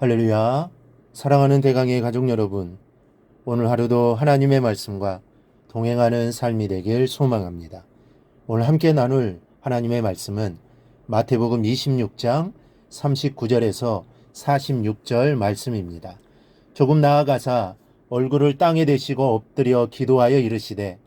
할렐루야. 사랑하는 대강의 가족 여러분, 오늘 하루도 하나님의 말씀과 동행하는 삶이 되길 소망합니다. 오늘 함께 나눌 하나님의 말씀은 마태복음 26장 39절에서 46절 말씀입니다. 조금 나아가사 얼굴을 땅에 대시고 엎드려 기도하여 이르시되,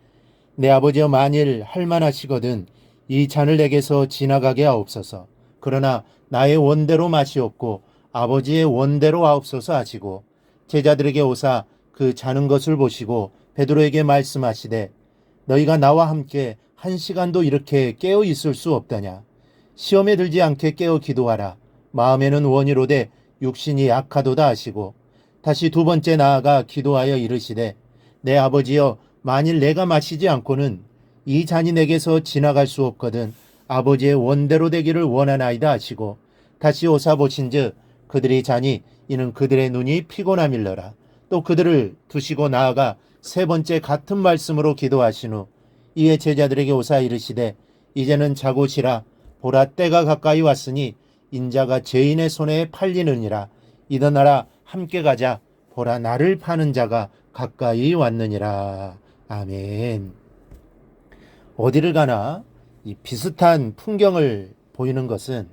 내 아버지여, 만일 할만하시거든 이 잔을 내게서 지나가게 하옵소서. 그러나 나의 원대로 마시옵고 아버지의 원대로 하옵소서 하시고, 제자들에게 오사 그 자는 것을 보시고 베드로에게 말씀하시되, 너희가 나와 함께 1시간도 이렇게 깨어 있을 수 없다냐. 시험에 들지 않게 깨어 기도하라. 마음에는 원이로되 육신이 약하도다 하시고, 다시 두 번째 나아가 기도하여 이르시되, 내 아버지여, 만일 내가 마시지 않고는 이 잔이 내게서 지나갈 수 없거든 아버지의 원대로 되기를 원하나이다 하시고, 다시 오사 보신즉 그들이 자니 이는 그들의 눈이 피곤함일러라. 또 그들을 두시고 나아가 세 번째 같은 말씀으로 기도하신 후 이에 제자들에게 오사 이르시되, 이제는 자고시라. 보라, 때가 가까이 왔으니 인자가 죄인의 손에 팔리느니라. 일어나라, 함께 가자. 보라, 나를 파는 자가 가까이 왔느니라. 아멘. 어디를 가나 이 비슷한 풍경을 보이는 것은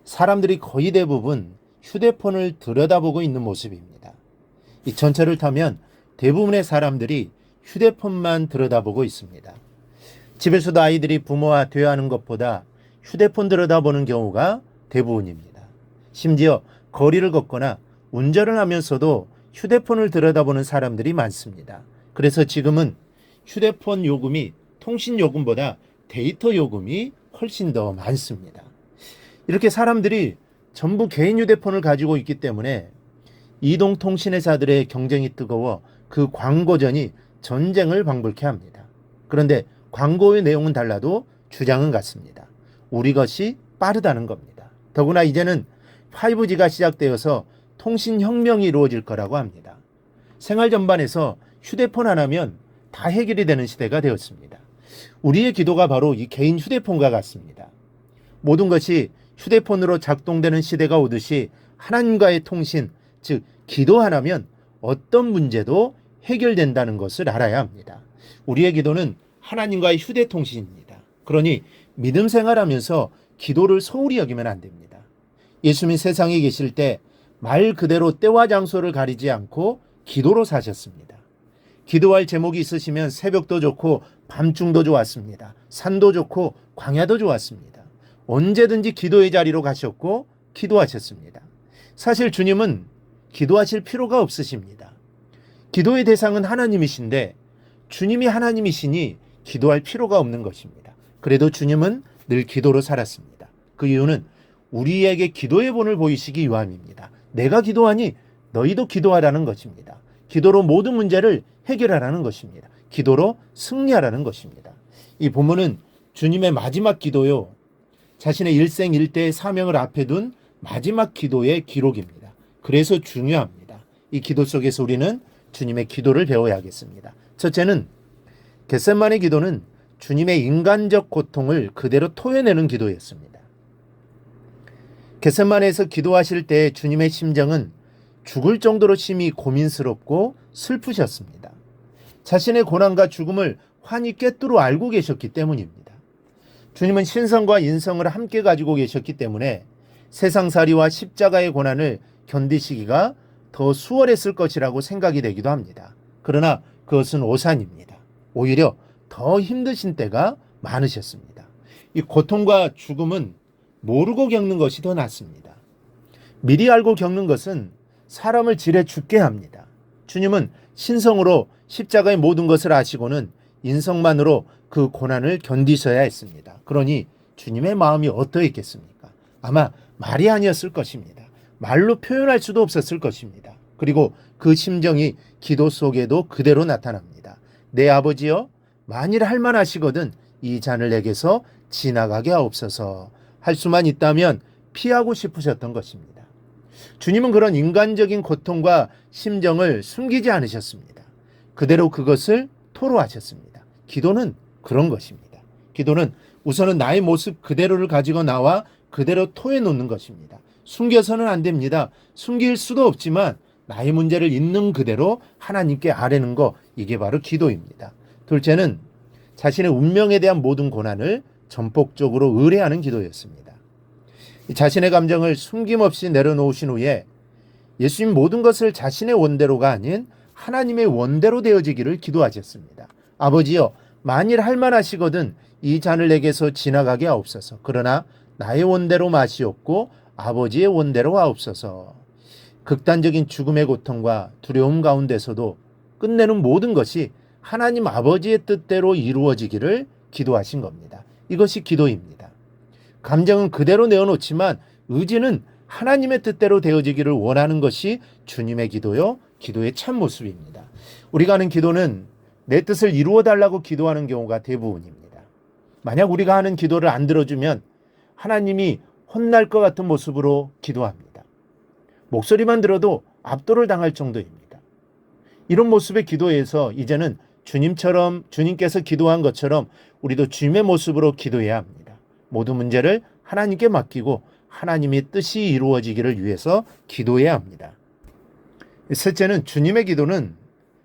사람들이 거의 대부분 휴대폰을 들여다보고 있는 모습입니다. 이 전철을 타면 대부분의 사람들이 휴대폰만 들여다보고 있습니다. 집에서도 아이들이 부모와 대화하는 것보다 휴대폰 들여다보는 경우가 대부분입니다. 심지어 거리를 걷거나 운전을 하면서도 휴대폰을 들여다보는 사람들이 많습니다. 그래서 지금은 휴대폰 요금이 통신 요금보다 데이터 요금이 훨씬 더 많습니다. 이렇게 사람들이 전부 개인 휴대폰을 가지고 있기 때문에 이동통신회사들의 경쟁이 뜨거워 그 광고전이 전쟁을 방불케 합니다. 그런데 광고의 내용은 달라도 주장은 같습니다. 우리 것이 빠르다는 겁니다. 더구나 이제는 5G가 시작되어서 통신혁명이 이루어질 거라고 합니다. 생활 전반에서 휴대폰 하나면 다 해결이 되는 시대가 되었습니다. 우리의 기도가 바로 이 개인 휴대폰과 같습니다. 모든 것이 휴대폰으로 작동되는 시대가 오듯이 하나님과의 통신, 즉 기도 하나면 어떤 문제도 해결된다는 것을 알아야 합니다. 우리의 기도는 하나님과의 휴대통신입니다. 그러니 믿음 생활하면서 기도를 소홀히 여기면 안 됩니다. 예수님이 세상에 계실 때 말 그대로 때와 장소를 가리지 않고 기도로 사셨습니다. 기도할 제목이 있으시면 새벽도 좋고 밤중도 좋았습니다. 산도 좋고 광야도 좋았습니다. 언제든지 기도의 자리로 가셨고 기도하셨습니다. 사실 주님은 기도하실 필요가 없으십니다. 기도의 대상은 하나님이신데 주님이 하나님이시니 기도할 필요가 없는 것입니다. 그래도 주님은 늘 기도로 살았습니다. 그 이유는 우리에게 기도의 본을 보이시기 위함입니다. 내가 기도하니 너희도 기도하라는 것입니다. 기도로 모든 문제를 해결하라는 것입니다. 기도로 승리하라는 것입니다. 이 본문은 주님의 마지막 기도요, 자신의 일생일대의 사명을 앞에 둔 마지막 기도의 기록입니다. 그래서 중요합니다. 이 기도 속에서 우리는 주님의 기도를 배워야겠습니다. 첫째는 겟세마네 기도는 주님의 인간적 고통을 그대로 토해내는 기도였습니다. 겟세마네에서 기도하실 때 주님의 심정은 죽을 정도로 심히 고민스럽고 슬프셨습니다. 자신의 고난과 죽음을 환히 꿰뚫어 알고 계셨기 때문입니다. 주님은 신성과 인성을 함께 가지고 계셨기 때문에 세상살이와 십자가의 고난을 견디시기가 더 수월했을 것이라고 생각이 되기도 합니다. 그러나 그것은 오산입니다. 오히려 더 힘드신 때가 많으셨습니다. 이 고통과 죽음은 모르고 겪는 것이 더 낫습니다. 미리 알고 겪는 것은 사람을 지레 죽게 합니다. 주님은 신성으로 십자가의 모든 것을 아시고는 인성만으로 그 고난을 견디셔야 했습니다. 그러니 주님의 마음이 어떠했겠습니까? 아마 말이 아니었을 것입니다. 말로 표현할 수도 없었을 것입니다. 그리고 그 심정이 기도 속에도 그대로 나타납니다. 내 아버지여, 만일 할만하시거든 이 잔을 내게서 지나가게 하옵소서. 할 수만 있다면 피하고 싶으셨던 것입니다. 주님은 그런 인간적인 고통과 심정을 숨기지 않으셨습니다. 그대로 그것을 토로하셨습니다. 기도는 그런 것입니다. 기도는 우선은 나의 모습 그대로를 가지고 나와 그대로 토해놓는 것입니다. 숨겨서는 안 됩니다. 숨길 수도 없지만 나의 문제를 있는 그대로 하나님께 아뢰는 거, 이게 바로 기도입니다. 둘째는 자신의 운명에 대한 모든 고난을 전폭적으로 의뢰하는 기도였습니다. 자신의 감정을 숨김없이 내려놓으신 후에 예수님 모든 것을 자신의 원대로가 아닌 하나님의 원대로 되어지기를 기도하셨습니다. 아버지여, 만일 할만하시거든 이 잔을 내게서 지나가게 하옵소서. 그러나 나의 원대로 마시옵고 아버지의 원대로 하옵소서. 극단적인 죽음의 고통과 두려움 가운데서도 끝내는 모든 것이 하나님 아버지의 뜻대로 이루어지기를 기도하신 겁니다. 이것이 기도입니다. 감정은 그대로 내어놓지만 의지는 하나님의 뜻대로 되어지기를 원하는 것이 주님의 기도요, 기도의 참 모습입니다. 우리가 하는 기도는 내 뜻을 이루어 달라고 기도하는 경우가 대부분입니다. 만약 우리가 하는 기도를 안 들어주면 하나님이 혼날 것 같은 모습으로 기도합니다. 목소리만 들어도 압도를 당할 정도입니다. 이런 모습의 기도에서 이제는 주님께서 기도한 것처럼 우리도 주님의 모습으로 기도해야 합니다. 모든 문제를 하나님께 맡기고 하나님의 뜻이 이루어지기를 위해서 기도해야 합니다. 셋째는 주님의 기도는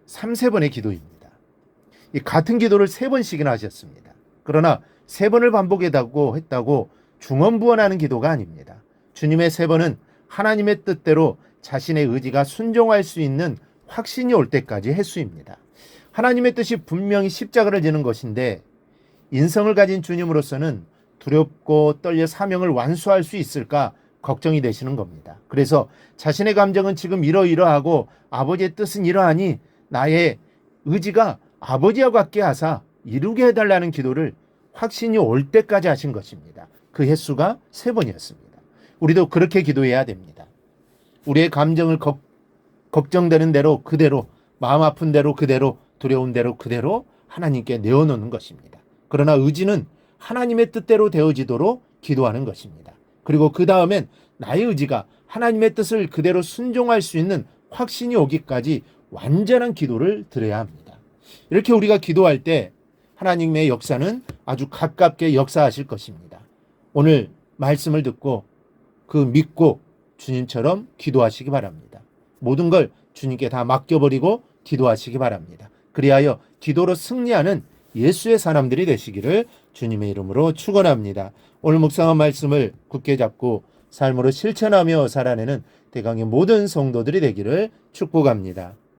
3-4번의 기도입니다. 이 같은 기도를 3번씩이나 하셨습니다. 그러나 3번을 반복했다고 중언부언하는 기도가 아닙니다. 주님의 3번은 하나님의 뜻대로 자신의 의지가 순종할 수 있는 확신이 올 때까지 했수입니다. 하나님의 뜻이 분명히 십자가를 지는 것인데 인성을 가진 주님으로서는 두렵고 떨려 사명을 완수할 수 있을까 걱정이 되시는 겁니다. 그래서 자신의 감정은 지금 이러이러하고 아버지의 뜻은 이러하니 나의 의지가 아버지와 같게 하사 이루게 해달라는 기도를 확신이 올 때까지 하신 것입니다. 그 횟수가 3번이었습니다. 우리도 그렇게 기도해야 됩니다. 우리의 감정을 걱정되는 대로 그대로, 마음 아픈 대로 그대로, 두려운 대로 그대로 하나님께 내어놓는 것입니다. 그러나 의지는 하나님의 뜻대로 되어지도록 기도하는 것입니다. 그리고 그 다음엔 나의 의지가 하나님의 뜻을 그대로 순종할 수 있는 확신이 오기까지 완전한 기도를 드려야 합니다. 이렇게 우리가 기도할 때 하나님의 역사는 아주 가깝게 역사하실 것입니다. 오늘 말씀을 듣고 그 믿고 주님처럼 기도하시기 바랍니다. 모든 걸 주님께 다 맡겨버리고 기도하시기 바랍니다. 그리하여 기도로 승리하는 예수의 사람들이 되시기를 주님의 이름으로 축원합니다. 오늘 묵상한 말씀을 굳게 잡고 삶으로 실천하며 살아내는 대강의 모든 성도들이 되기를 축복합니다.